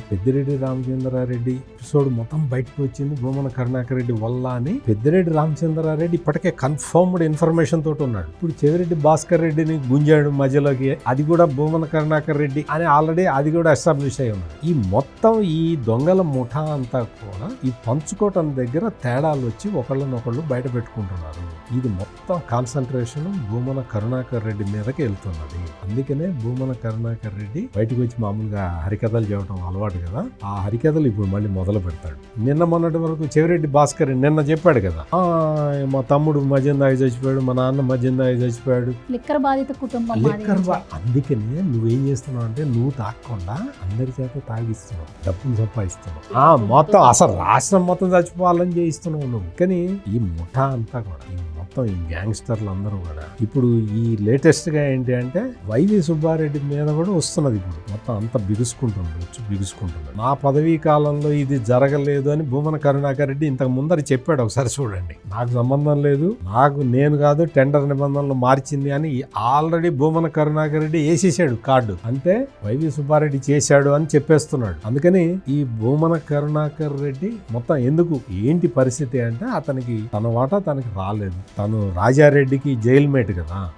ఈ పెద్దిరెడ్డి రామచంద్రారెడ్డి ఎపిసోడ్ మొత్తం బయటకు వచ్చింది భూమన కరుణాకర్ రెడ్డి వల్ల అని పెద్దిరెడ్డి రామచంద్రారెడ్డి ఇప్పటికే కన్ఫర్మ్డ్ ఇన్ఫర్మేషన్ తోటి ఉన్నాడు. ఇప్పుడు చెవిరెడ్డి భాస్కర్ రెడ్డిని గుంజాడు మధ్యలోకి, అది కూడా భూమన కరుణాకర్ రెడ్డి అని ఆల్రెడీ అది కూడా ఎస్టాబ్లిష్ అయి ఉన్నాడు. ఈ మొత్తం ఈ దొంగల ముఠా అంతా కూడా ఈ పంచుకోవటం దగ్గర తేడాలు వచ్చి ఒకళ్ళనొకళ్ళు బయట పెట్టుకుంటున్నారు. ఇది మొత్తం కాన్సన్ట్రేషన్ భూమన కరుణాకర్ రెడ్డి మీదకి వెళ్తున్నది. అందుకనే భూమన కరుణాకర్ రెడ్డి బయటకు వచ్చి మామూలుగా హరికథలు చెప్పడం అలవాటు కదా, ఆ హరికథలు ఇప్పుడు మళ్ళీ మొదలు పెడతాడు. నిన్న మొన్నటి వరకు చెవిరెడ్డి భాస్కర్ నిన్న చెప్పాడు కదా, మా తమ్ముడు మద్యం దాగి చచ్చిపోయాడు, మా నాన్న మద్యం దాగి చచ్చిపోయాడు, లిక్కర్ బాధిత కుటుంబం. అందుకనే నువ్వేం చేస్తున్నావు అంటే నువ్వు తాగకుండా అందరి చేత తాగిస్తున్నావు, డబ్బులు సంపాదిస్తున్నావు, మొత్తం అసలు రాష్ట్రం మొత్తం చచ్చిపోవాలని చేయిస్తున్నావు నువ్వు. కానీ ఈ ముఠా అంతా కూడా మొత్తం ఈ గ్యాంగ్స్టర్లు అందరూ కూడా ఇప్పుడు ఈ లేటెస్ట్ గా ఏంటి అంటే వైవి సుబ్బారెడ్డి మీద కూడా వస్తున్నది. ఇప్పుడు మొత్తం అంతా బిగుసుకుంటుంది. నా పదవీ కాలంలో ఇది జరగలేదు అని భూమన కరుణాకర్ రెడ్డి ఇంతకు ముందర చెప్పాడు. ఒకసారి చూడండి, నాకు సంబంధం లేదు, నేను కాదు టెండర్ నిబంధనలు మార్చింది అని ఆల్రెడీ భూమన కరుణాకర్ రెడ్డి వేసేసాడు కార్డు. అంటే వైవి సుబ్బారెడ్డి చేశాడు అని చెప్పేస్తున్నాడు. అందుకని ఈ భూమన కరుణాకర్ రెడ్డి మొత్తం ఎందుకు ఏంటి పరిస్థితి అంటే అతనికి తన వాటా తనకి రాలేదు. తను రాజారెడ్డికి జైల్ మేట్ కదా,